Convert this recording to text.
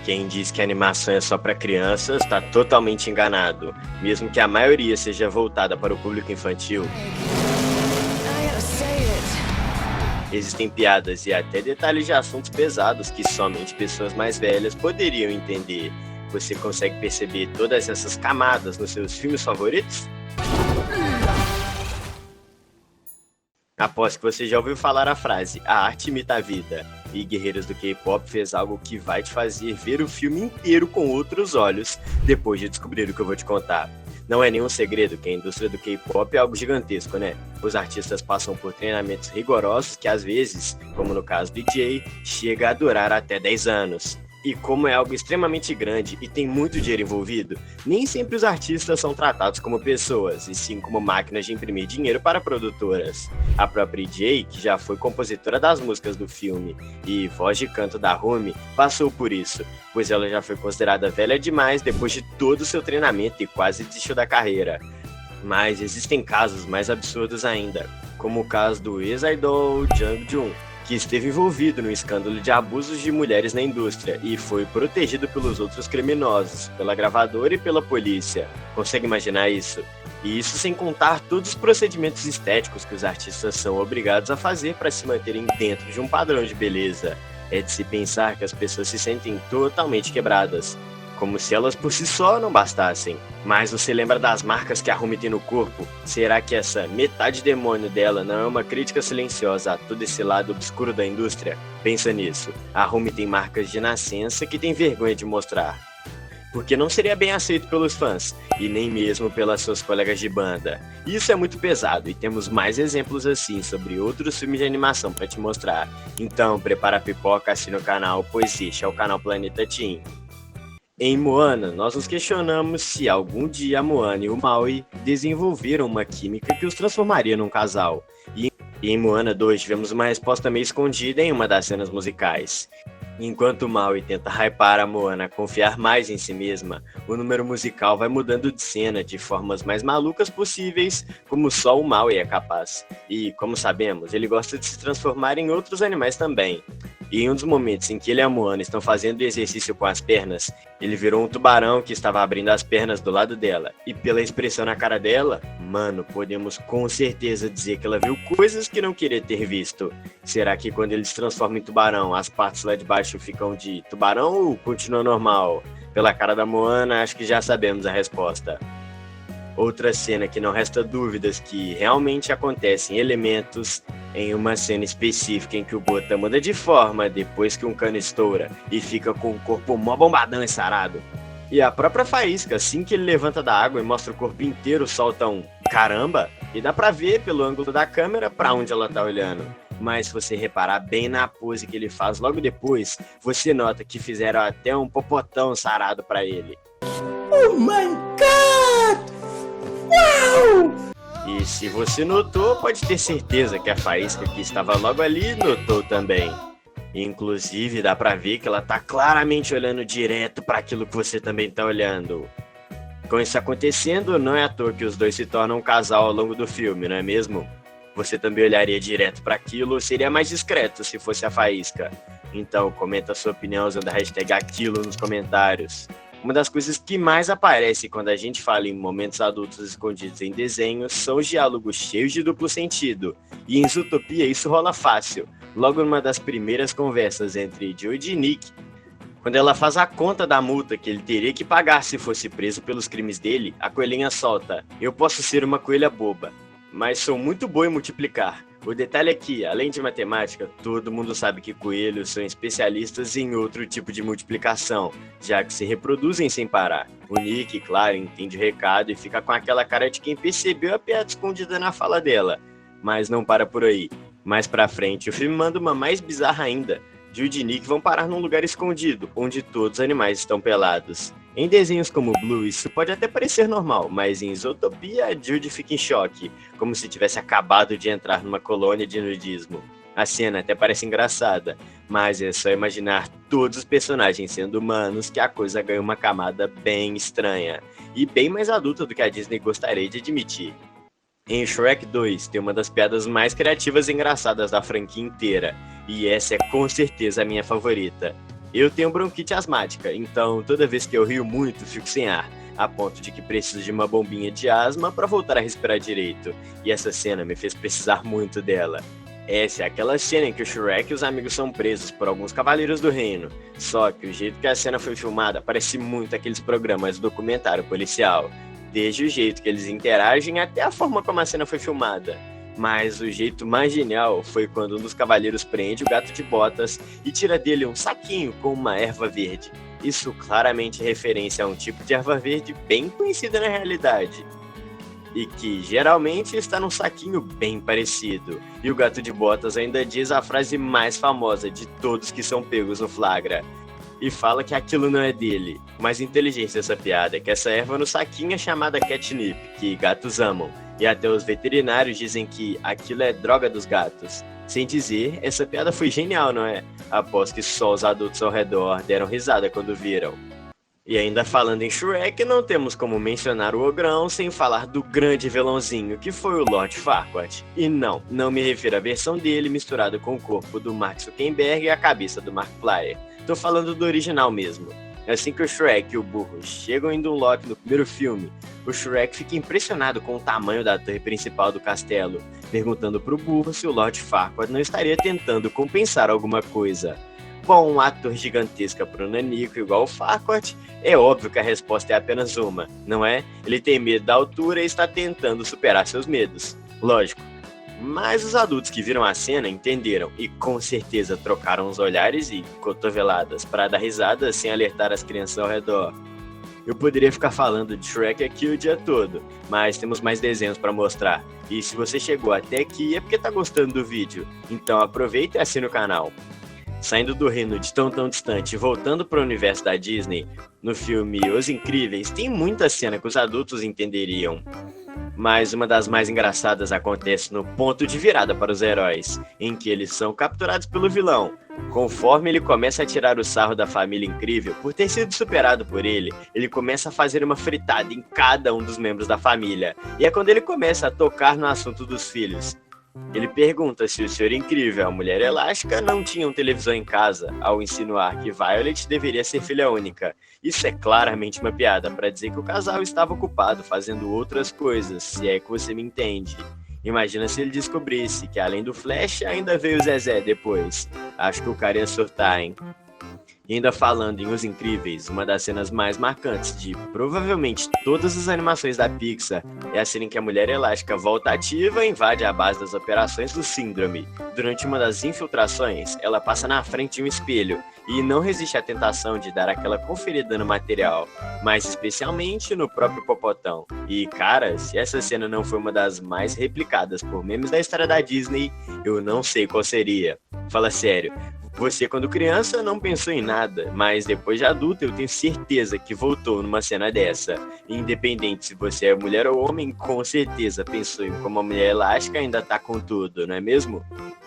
Quem diz que a animação é só para crianças está totalmente enganado, mesmo que a maioria seja voltada para o público infantil. Existem piadas e até detalhes de assuntos pesados que somente pessoas mais velhas poderiam entender. Você consegue perceber todas essas camadas nos seus filmes favoritos? Aposto que você já ouviu falar a frase, a arte imita a vida. E Guerreiros do K-pop fez algo que vai te fazer ver o filme inteiro com outros olhos, depois de descobrir o que eu vou te contar. Não é nenhum segredo que a indústria do K-pop é algo gigantesco, né? Os artistas passam por treinamentos rigorosos que às vezes, como no caso do DJ, chega a durar até 10 anos. E como é algo extremamente grande e tem muito dinheiro envolvido, nem sempre os artistas são tratados como pessoas, e sim como máquinas de imprimir dinheiro para produtoras. A própria Jay, que já foi compositora das músicas do filme e voz de canto da Rumi, passou por isso, pois ela já foi considerada velha demais depois de todo o seu treinamento e quase desistiu da carreira. Mas existem casos mais absurdos ainda, como o caso do ex-idol Jungjoon, que esteve envolvido no escândalo de abusos de mulheres na indústria e foi protegido pelos outros criminosos, pela gravadora e pela polícia. Consegue imaginar isso? E isso sem contar todos os procedimentos estéticos que os artistas são obrigados a fazer para se manterem dentro de um padrão de beleza. É de se pensar que as pessoas se sentem totalmente quebradas, como se elas por si só não bastassem. Mas você lembra das marcas que a Rumi tem no corpo? Será que essa metade demônio dela não é uma crítica silenciosa a todo esse lado obscuro da indústria? Pensa nisso. A Rumi tem marcas de nascença que tem vergonha de mostrar, porque não seria bem aceito pelos fãs, e nem mesmo pelas suas colegas de banda. Isso é muito pesado, e temos mais exemplos assim sobre outros filmes de animação para te mostrar. Então prepara a pipoca, assina o canal, pois este é o canal Planeta Teen. Em Moana, nós nos questionamos se algum dia a Moana e o Maui desenvolveram uma química que os transformaria num casal. E em Moana 2 tivemos uma resposta meio escondida em uma das cenas musicais. Enquanto o Maui tenta hypar a Moana a confiar mais em si mesma, o número musical vai mudando de cena de formas mais malucas possíveis, como só o Maui é capaz. E, como sabemos, ele gosta de se transformar em outros animais também. E em um dos momentos em que ele e a Moana estão fazendo exercício com as pernas, ele virou um tubarão que estava abrindo as pernas do lado dela. E pela expressão na cara dela, mano, podemos com certeza dizer que ela viu coisas que não queria ter visto. Será que quando ele se transforma em tubarão, as partes lá de baixo ficam de tubarão ou continua normal? Pela cara da Moana, acho que já sabemos a resposta. Outra cena que não resta dúvidas que realmente acontecem elementos em uma cena específica em que o Gota muda de forma depois que um cano estoura e fica com o corpo mó bombadão e sarado. E a própria Faísca, assim que ele levanta da água e mostra o corpo inteiro, solta um caramba, e dá pra ver pelo ângulo da câmera pra onde ela tá olhando. Mas se você reparar bem na pose que ele faz logo depois, você nota que fizeram até um popotão sarado pra ele. Oh my God! Uau! E se você notou, pode ter certeza que a Faísca que estava logo ali notou também. Inclusive, dá pra ver que ela tá claramente olhando direto para aquilo que você também tá olhando. Com isso acontecendo, não é à toa que os dois se tornam um casal ao longo do filme, não é mesmo? Você também olharia direto para aquilo ou seria mais discreto se fosse a Faísca? Então, comenta a sua opinião usando a hashtag aquilo nos comentários. Uma das coisas que mais aparece quando a gente fala em momentos adultos escondidos em desenhos são os diálogos cheios de duplo sentido. E em Zootopia isso rola fácil, logo numa das primeiras conversas entre Joey e Nick, quando ela faz a conta da multa que ele teria que pagar se fosse preso pelos crimes dele, a coelhinha solta: "Eu posso ser uma coelha boba, mas sou muito boa em multiplicar." O detalhe é que, além de matemática, todo mundo sabe que coelhos são especialistas em outro tipo de multiplicação, já que se reproduzem sem parar. O Nick, claro, entende o recado e fica com aquela cara de quem percebeu a piada escondida na fala dela. Mas não para por aí. Mais pra frente, o filme manda uma mais bizarra ainda. Jude e Nick vão parar num lugar escondido, onde todos os animais estão pelados. Em desenhos como Blue, isso pode até parecer normal, mas em Zootopia, Jude fica em choque, como se tivesse acabado de entrar numa colônia de nudismo. A cena até parece engraçada, mas é só imaginar todos os personagens sendo humanos que a coisa ganha uma camada bem estranha, e bem mais adulta do que a Disney gostaria de admitir. Em Shrek 2 tem uma das piadas mais criativas e engraçadas da franquia inteira, e essa é com certeza a minha favorita. Eu tenho bronquite asmática, então toda vez que eu rio muito, fico sem ar, a ponto de que preciso de uma bombinha de asma para voltar a respirar direito. E essa cena me fez precisar muito dela. Essa é aquela cena em que o Shrek e os amigos são presos por alguns cavaleiros do reino. Só que o jeito que a cena foi filmada parece muito aqueles programas de documentário policial. Desde o jeito que eles interagem até a forma como a cena foi filmada. Mas o jeito mais genial foi quando um dos cavaleiros prende o gato de botas e tira dele um saquinho com uma erva verde. Isso claramente é referência a um tipo de erva verde bem conhecida na realidade. E que geralmente está num saquinho bem parecido. E o gato de botas ainda diz a frase mais famosa de todos que são pegos no flagra. E fala que aquilo não é dele. Mas inteligente essa piada é que essa erva no saquinho é chamada catnip, que gatos amam. E até os veterinários dizem que aquilo é droga dos gatos. Sem dizer, essa piada foi genial, não é? Após que só os adultos ao redor deram risada quando viram. E ainda falando em Shrek, não temos como mencionar o Ogrão sem falar do grande vilãozinho que foi o Lord Farquaad. E não me refiro à versão dele misturada com o corpo do Mark Zuckerberg e a cabeça do Markiplier. Tô falando do original mesmo. Assim que o Shrek e o burro chegam em Dunlop no primeiro filme, o Shrek fica impressionado com o tamanho da torre principal do castelo, perguntando pro burro se o Lord Farquaad não estaria tentando compensar alguma coisa. Bom, uma torre gigantesca pro nanico igual o Farquaad, é óbvio que a resposta é apenas uma, não é? Ele tem medo da altura e está tentando superar seus medos. Lógico. Mas os adultos que viram a cena entenderam e com certeza trocaram os olhares e cotoveladas para dar risada sem alertar as crianças ao redor. Eu poderia ficar falando de Shrek aqui o dia todo, mas temos mais desenhos para mostrar. E se você chegou até aqui é porque tá gostando do vídeo, então aproveita e assina o canal. Saindo do reino de tão distante e voltando para o universo da Disney, no filme Os Incríveis tem muita cena que os adultos entenderiam. Mas uma das mais engraçadas acontece no ponto de virada para os heróis, em que eles são capturados pelo vilão. Conforme ele começa a tirar o sarro da família incrível por ter sido superado por ele começa a fazer uma fritada em cada um dos membros da família. E é quando ele começa a tocar no assunto dos filhos. Ele pergunta se o Senhor Incrível e a Mulher Elástica não tinham televisão em casa, ao insinuar que Violet deveria ser filha única. Isso é claramente uma piada para dizer que o casal estava ocupado fazendo outras coisas, se é que você me entende. Imagina se ele descobrisse que além do Flash ainda veio o Zezé depois. Acho que o cara ia surtar, hein? E ainda falando em Os Incríveis, uma das cenas mais marcantes de provavelmente todas as animações da Pixar é a cena em que a Mulher Elástica volta ativa e invade a base das operações do Síndrome. Durante uma das infiltrações, ela passa na frente de um espelho e não resiste à tentação de dar aquela conferida no material, mas especialmente no próprio Popotão. E cara, se essa cena não foi uma das mais replicadas por memes da história da Disney, eu não sei qual seria. Fala sério. Você, quando criança, não pensou em nada, mas depois de adulto, eu tenho certeza que voltou numa cena dessa. Independente se você é mulher ou homem, com certeza pensou em como a Mulher Elástica ainda tá com tudo, não é mesmo?